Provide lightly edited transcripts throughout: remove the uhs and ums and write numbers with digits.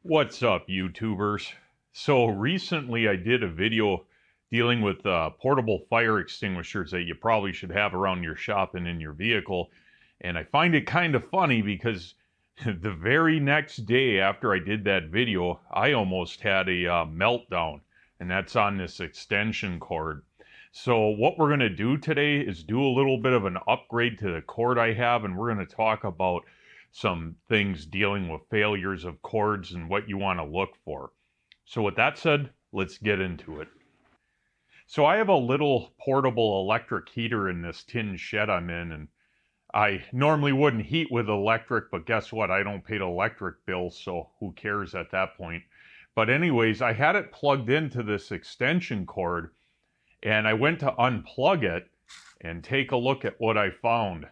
What's up, YouTubers? So recently I did a video dealing with portable fire extinguishers that you probably should have around your shop and in your vehicle. And I find it kind of funny because the very next day after I did that video, I almost had a meltdown, and that's on this extension cord. So what we're going to do today is do a little bit of an upgrade to the cord I have, and we're going to talk about some things dealing with failures of cords and what you want to look for. So with that said, let's get into it. So I have a little portable electric heater in this tin shed I'm in, and I normally wouldn't heat with electric, but guess what? I don't pay the electric bill, so who cares at that point? But anyways, I had it plugged into this extension cord, and I went to unplug it and take a look at what I found.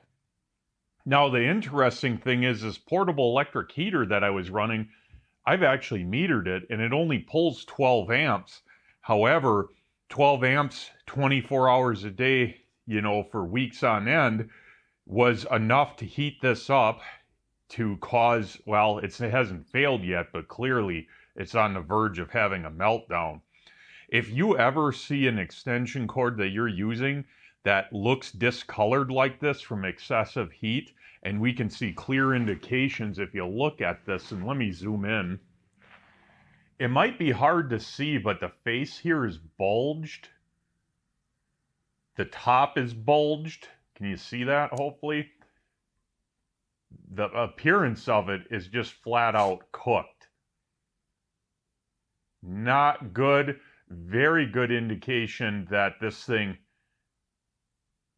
Now, the interesting thing is this portable electric heater that I was running, I've actually metered it, and it only pulls 12 amps. However, 12 amps, 24 hours a day, for weeks on end, was enough to heat this up to cause, well, it hasn't failed yet, but clearly it's on the verge of having a meltdown. If you ever see an extension cord that you're using that looks discolored like this from excessive heat, and we can see clear indications if you look at this, and let me zoom in. It might be hard to see, but the face here is bulged. The top is bulged. Can you see that, hopefully? The appearance of it is just flat out cooked. Not good. Very good indication that this thing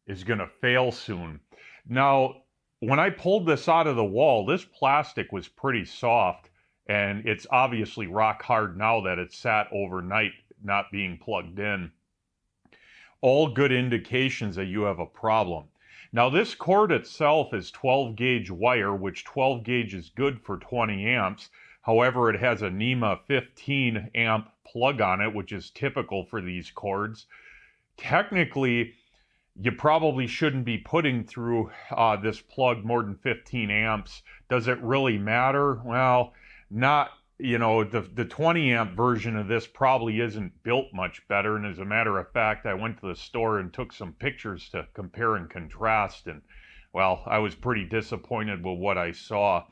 is going to fail soon. Now, when I pulled this out of the wall, this plastic was pretty soft, and it's obviously rock hard now that it's sat overnight not being plugged in. All good indications that you have a problem. Now, this cord itself is 12 gauge wire, which 12 gauge is good for 20 amps. However, it has a NEMA 15 amp plug on it, which is typical for these cords. Technically, you probably shouldn't be putting through this plug more than 15 amps. Does it really matter? Well, not, the 20 amp version of this probably isn't built much better. And as a matter of fact, I went to the store and took some pictures to compare and contrast. And, well, I was pretty disappointed with what I saw.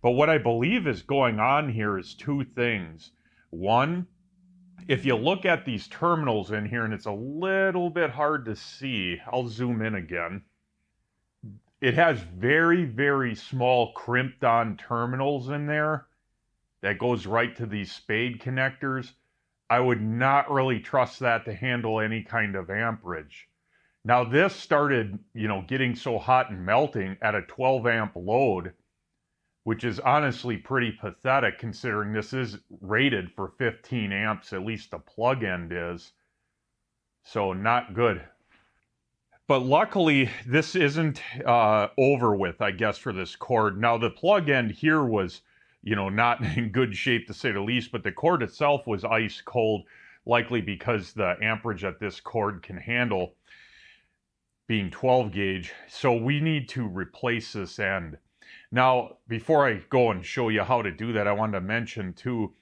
But what I believe is going on here is two things. One, if you look at these terminals in here, and it's a little bit hard to see, I'll zoom in again. It has very, very small crimped on terminals in there that goes right to these spade connectors. I would not really trust that to handle any kind of amperage. Now this started, getting so hot and melting at a 12 amp load, which is honestly pretty pathetic considering this is rated for 15 amps, at least the plug end is. So not good. But luckily, this isn't over with, I guess, for this cord. Now, the plug end here was, not in good shape to say the least, but the cord itself was ice cold, likely because the amperage that this cord can handle being 12 gauge. So we need to replace this end. Now, before I go and show you how to do that, I wanted to mention two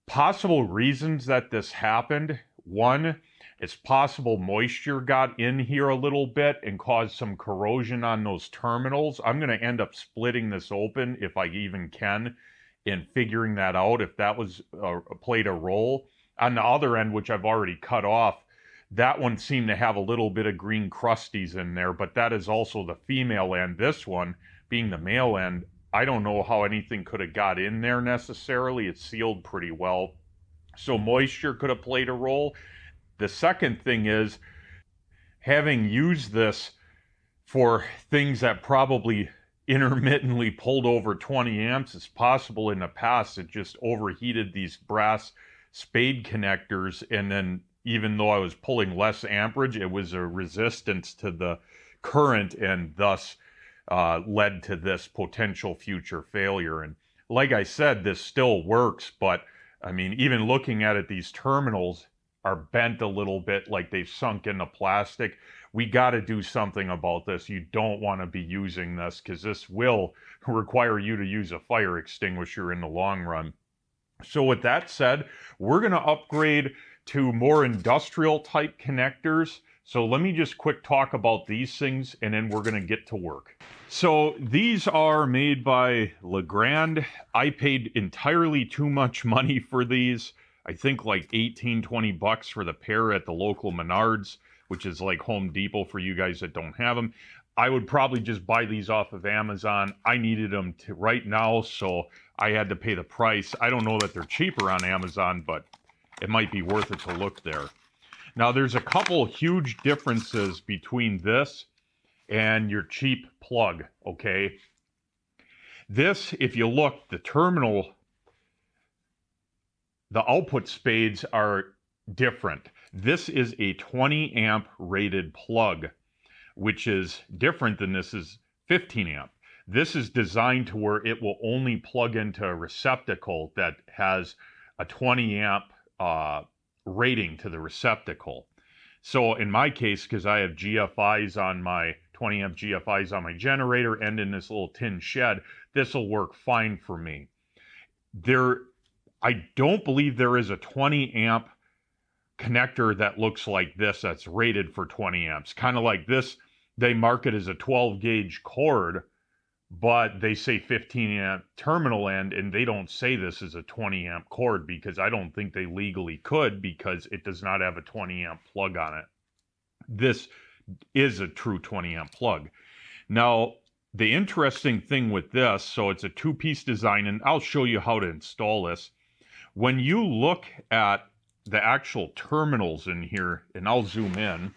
possible reasons that this happened. One, it's possible moisture got in here a little bit and caused some corrosion on those terminals. I'm going to end up splitting this open if I even can in figuring that out, if that was played a role. On the other end, which I've already cut off, that one seemed to have a little bit of green crusties in there, but that is also the female end. This one, being the male end, I don't know how anything could have got in there necessarily. It's sealed pretty well. So moisture could have played a role. The second thing is, having used this for things that probably intermittently pulled over 20 amps, it's possible in the past it just overheated these brass spade connectors, and then even though I was pulling less amperage, it was a resistance to the current, and thus led to this potential future failure. And like I said, this still works, but I mean, even looking at it, these terminals are bent a little bit, like they've sunk in the plastic. We got to do something about this. You don't want to be using this because this will require you to use a fire extinguisher in the long run. So with that said, we're going to upgrade to more industrial type connectors. So let me just quick talk about these things and then we're going to get to work. So these are made by Legrand. I paid entirely too much money for these. I think like 18, 20 bucks for the pair at the local Menards, which is like Home Depot for you guys that don't have them. I would probably just buy these off of Amazon. I needed them right now, so I had to pay the price. I don't know that they're cheaper on Amazon, but it might be worth it to look there. Now, there's a couple huge differences between this and your cheap plug, okay? This, if you look, the terminal, the output spades are different. This is a 20 amp rated plug, which is different than this is 15 amp. This is designed to where it will only plug into a receptacle that has a 20 amp rating to the receptacle. So in my case, because I have GFIs on my 20 amp GFIs on my generator and in this little tin shed, this will work fine for me. I don't believe there is a 20 amp connector that looks like this that's rated for 20 amps. Kind of like this, they mark it as a 12 gauge cord, but they say 15 amp terminal end, and they don't say this is a 20 amp cord because I don't think they legally could because it does not have a 20 amp plug on it. This is a true 20 amp plug. Now, the interesting thing with this, so it's a two-piece design, and I'll show you how to install this. When you look at the actual terminals in here, and I'll zoom in,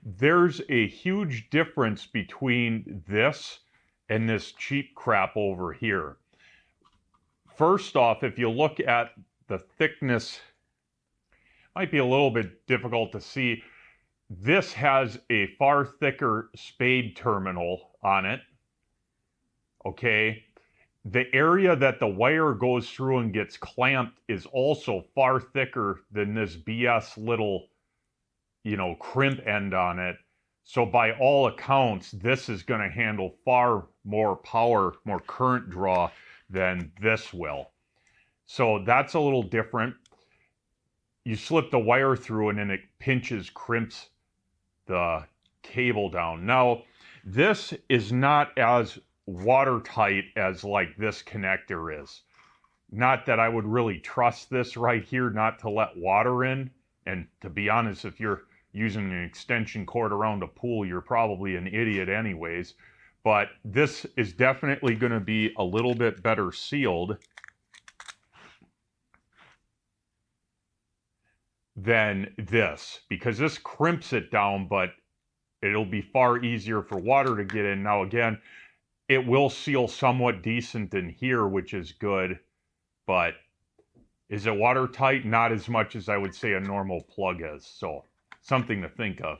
there's a huge difference between this and this cheap crap over here. First off, if you look at the thickness, might be a little bit difficult to see. This has a far thicker spade terminal on it, okay? The area that the wire goes through and gets clamped is also far thicker than this BS little, crimp end on it. So by all accounts, this is going to handle far more power, more current draw than this will. So that's a little different. You slip the wire through and then it pinches, crimps the cable down. Now, this is not as watertight as like this connector is. Not that I would really trust this right here not to let water in. And to be honest, if you're using an extension cord around a pool, you're probably an idiot anyways. But this is definitely going to be a little bit better sealed than this, because this crimps it down, but it'll be far easier for water to get in. Now again, it will seal somewhat decent in here, which is good, but is it watertight? Not as much as I would say a normal plug is, so something to think of.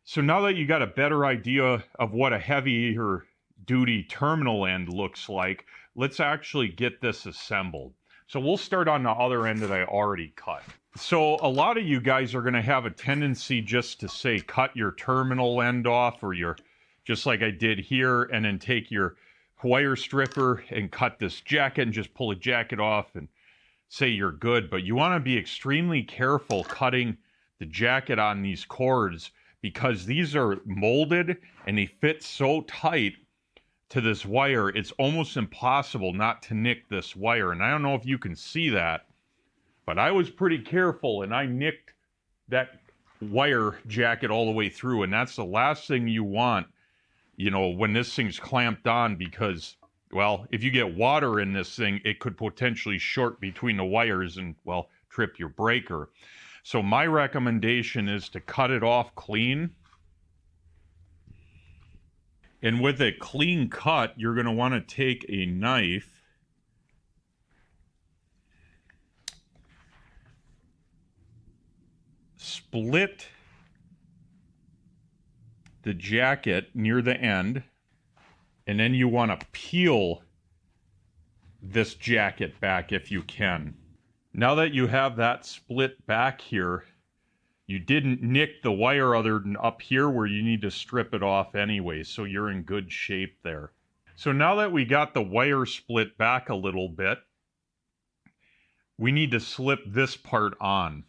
So now that you got a better idea of what a heavier duty terminal end looks like, let's actually get this assembled. So we'll start on the other end that I already cut. So a lot of you guys are going to have a tendency just to say cut your terminal end off, or your, just like I did here, and then take your wire stripper and cut this jacket and just pull a jacket off and say you're good. But you want to be extremely careful cutting the jacket on these cords, because these are molded and they fit so tight to this wire, it's almost impossible not to nick this wire. And I don't know if you can see that, but I was pretty careful and I nicked that wire jacket all the way through. And that's the last thing you want, when this thing's clamped on, because, well, if you get water in this thing, it could potentially short between the wires and, well, trip your breaker. So my recommendation is to cut it off clean. And with a clean cut, you're going to want to take a knife split the jacket near the end, and then you want to peel this jacket back if you can. Now that you have that split back here, you didn't nick the wire other than up here where you need to strip it off anyway, so you're in good shape there. So now that we got the wire split back a little bit, we need to slip this part on.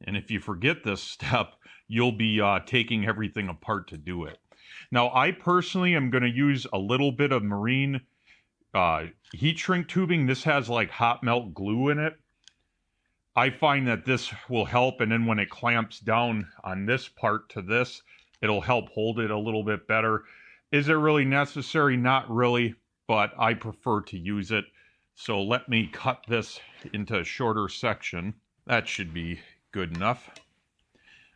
And if you forget this step, you'll be taking everything apart to do it. Now, I personally am going to use a little bit of marine heat shrink tubing. This has like hot melt glue in it. I find that this will help, and then when it clamps down on this part to this, it'll help hold it a little bit better. Is it really necessary? Not really, but I prefer to use it. So let me cut this into a shorter section. That should be good enough.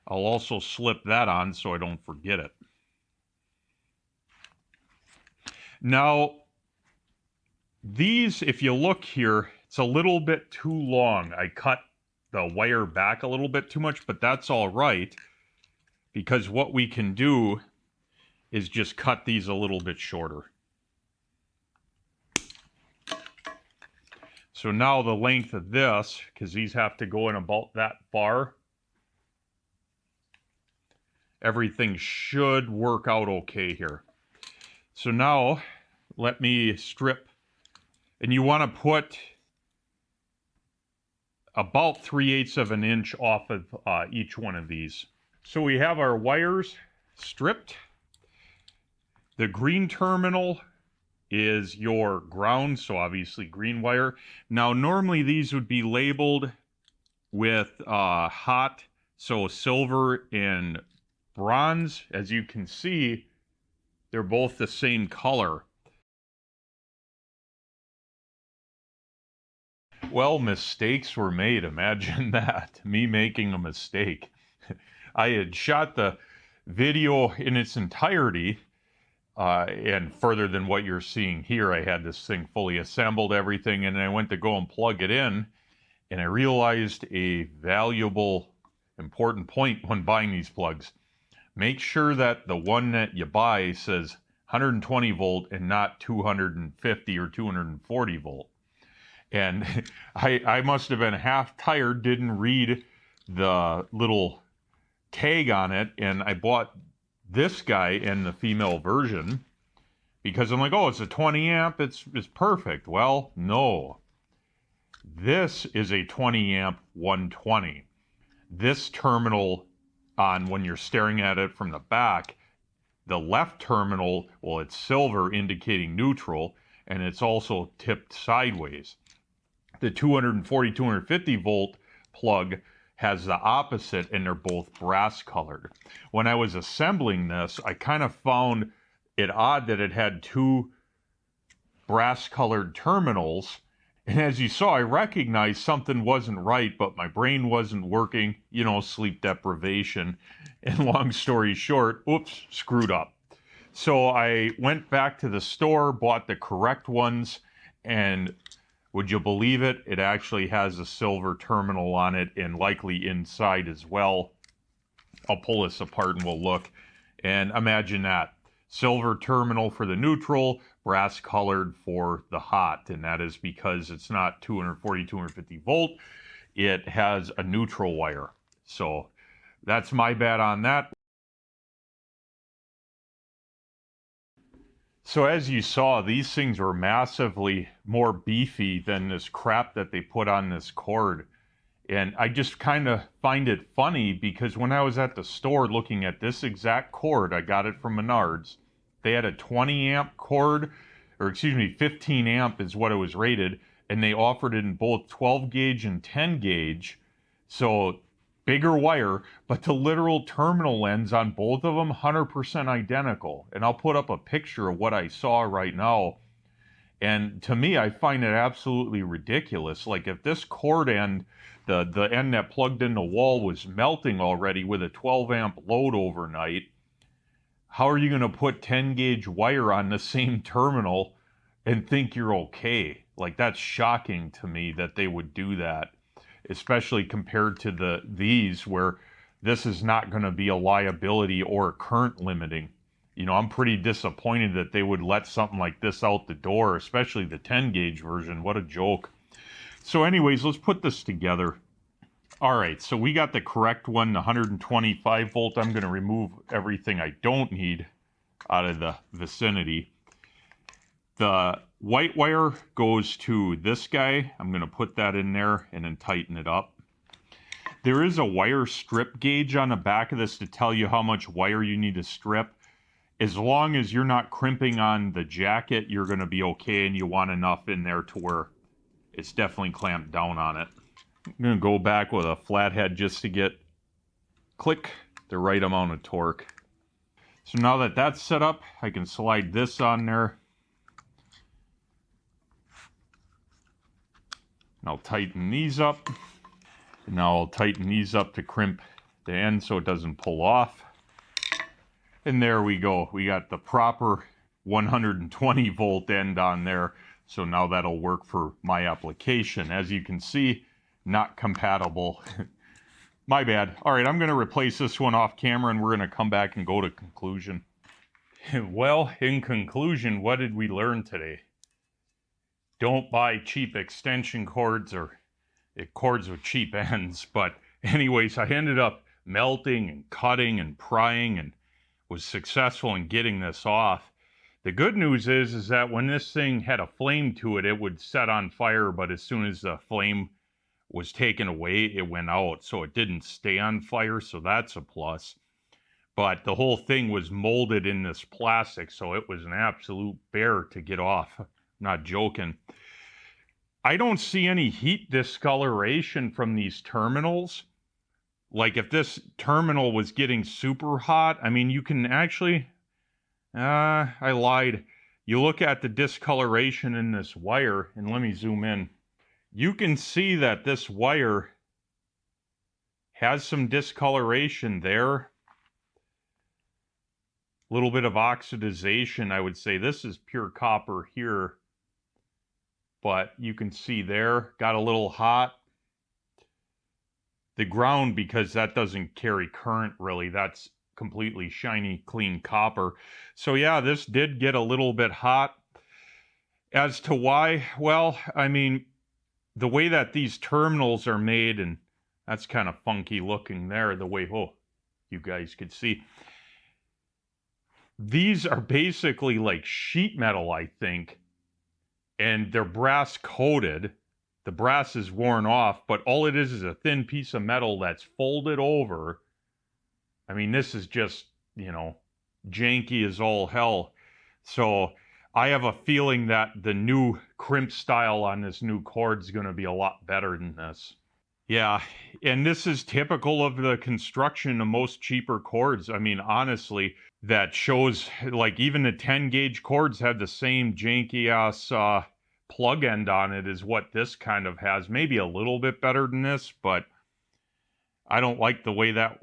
I'll also slip that on so I don't forget it. Now, these, if you look here, it's a little bit too long. I cut the wire back a little bit too much, but that's all right, because what we can do is just cut these a little bit shorter. So now the length of this, because these have to go in about that far, everything should work out okay here. So now let me strip, and you want to put about 3/8 of an inch off of each one of these. So we have our wires stripped. The green terminal is your ground, so obviously green wire. Now normally these would be labeled with hot, so silver and bronze. As you can see, they're both the same color. Well, mistakes were made. Imagine that. Me making a mistake. I had shot the video in its entirety, and further than what you're seeing here. I had this thing fully assembled, everything, and I went to go and plug it in, and I realized a valuable, important point when buying these plugs. Make sure that the one that you buy says 120 volt and not 250 or 240 volt. And I must have been half tired, didn't read the little tag on it, and I bought this guy in the female version because I'm like, oh, it's a 20 amp, it's perfect. Well, no. This is a 20 amp 120. This terminal on, when you're staring at it from the back, the left terminal, well, it's silver indicating neutral, and it's also tipped sideways. The 240, 250 volt plug has the opposite, and they're both brass colored. When I was assembling this, I kind of found it odd that it had two brass colored terminals. And as you saw, I recognized something wasn't right, but my brain wasn't working, you know, sleep deprivation. And long story short, oops, screwed up. So I went back to the store, bought the correct ones, and would you believe it? It actually has a silver terminal on it, and likely inside as well. I'll pull this apart and we'll look. And imagine that. Silver terminal for the neutral, brass colored for the hot. And that is because it's not 240, 250 volt. It has a neutral wire. So that's my bad on that. So as you saw, these things were massively more beefy than this crap that they put on this cord. And I just kind of find it funny because when I was at the store looking at this exact cord, I got it from Menards. They had a 20 amp cord, or excuse me, 15 amp is what it was rated. And they offered it in both 12 gauge and 10 gauge. So bigger wire, but the literal terminal ends on both of them 100% identical. And I'll put up a picture of what I saw right now. And to me, I find it absolutely ridiculous. Like if this cord end, the end that plugged in the wall was melting already with a 12 amp load overnight, how are you going to put 10 gauge wire on the same terminal and think you're okay? Like that's shocking to me that they would do that. Especially compared to these where this is not going to be a liability or current limiting. You know, I'm pretty disappointed that they would let something like this out the door, especially the 10 gauge version. What a joke. So anyways, let's put this together. All right, so we got the correct one, the 125 volt. I'm going to remove everything I don't need out of the vicinity. The white wire goes to this guy. I'm going to put that in there and then tighten it up. There is a wire strip gauge on the back of this to tell you how much wire you need to strip. As long as you're not crimping on the jacket, you're going to be okay, and you want enough in there to where it's definitely clamped down on it. I'm going to go back with a flathead just to get, click, the right amount of torque. So now that that's set up, I can slide this on there. And I'll tighten these up. And now I'll tighten these up to crimp the end so it doesn't pull off. And there we go. We got the proper 120 volt end on there. So now that'll work for my application. As you can see, not compatible. My bad. All right, I'm going to replace this one off camera and we're going to come back and go to conclusion. Well, in conclusion, what did we learn today? Don't buy cheap extension cords or cords with cheap ends. But anyways, I ended up melting and cutting and prying and was successful in getting this off. The good news is that when this thing had a flame to it, it would set on fire, but as soon as the flame was taken away, it went out, so it didn't stay on fire, so that's a plus. But the whole thing was molded in this plastic, so it was an absolute bear to get off. I'm not joking. I don't see any heat discoloration from these terminals. Like if this terminal was getting super hot, I mean, you can actually, I lied. You look at the discoloration in this wire, and let me zoom in. You can see that this wire has some discoloration there. A little bit of oxidization, I would say. This is pure copper here. But you can see there, got a little hot. The ground, because that doesn't carry current really, that's completely shiny, clean copper. So yeah, this did get a little bit hot. As to why, well, I mean, the way that these terminals are made, and that's kind of funky looking there, the way, oh, you guys could see. These are basically like sheet metal, I think, and they're brass coated. The brass is worn off, but all it is a thin piece of metal that's folded over. I mean, this is just, you know, janky as all hell. So I have a feeling that the new crimp style on this new cord is going to be a lot better than this. Yeah, and this is typical of the construction of most cheaper cords. I mean, honestly, that shows, like, even the 10 gauge cords have the same janky ass plug end on it as what this kind of has. Maybe a little bit better than this, but I don't like the way that,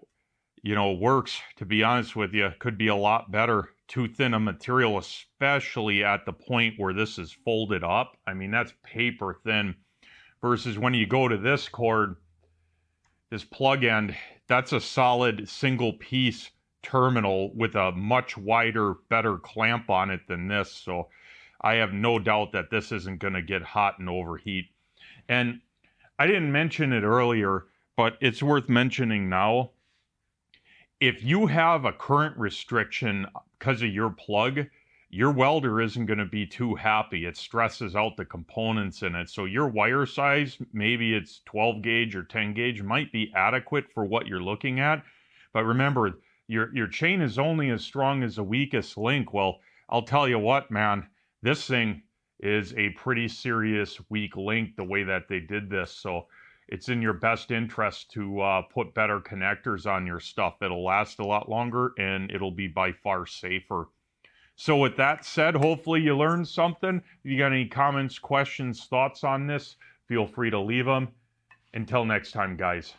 you know, works, to be honest with you. Could be a lot better. Too thin a material, especially at the point where this is folded up. I mean, that's paper thin. Versus when you go to this cord, this plug end, that's a solid single piece terminal with a much wider, better clamp on it than this. So I have no doubt that this isn't going to get hot and overheat. And I didn't mention it earlier, but it's worth mentioning now. If you have a current restriction because of your plug, your welder isn't going to be too happy. It stresses out the components in it. So your wire size, maybe it's 12 gauge or 10 gauge, might be adequate for what you're looking at. But remember, your chain is only as strong as the weakest link. Well, I'll tell you what, man, this thing is a pretty serious weak link the way that they did this. So it's in your best interest to put better connectors on your stuff. It'll last a lot longer and it'll be by far safer. So with that said, hopefully you learned something. If you got any comments, questions, thoughts on this, feel free to leave them. Until next time, guys.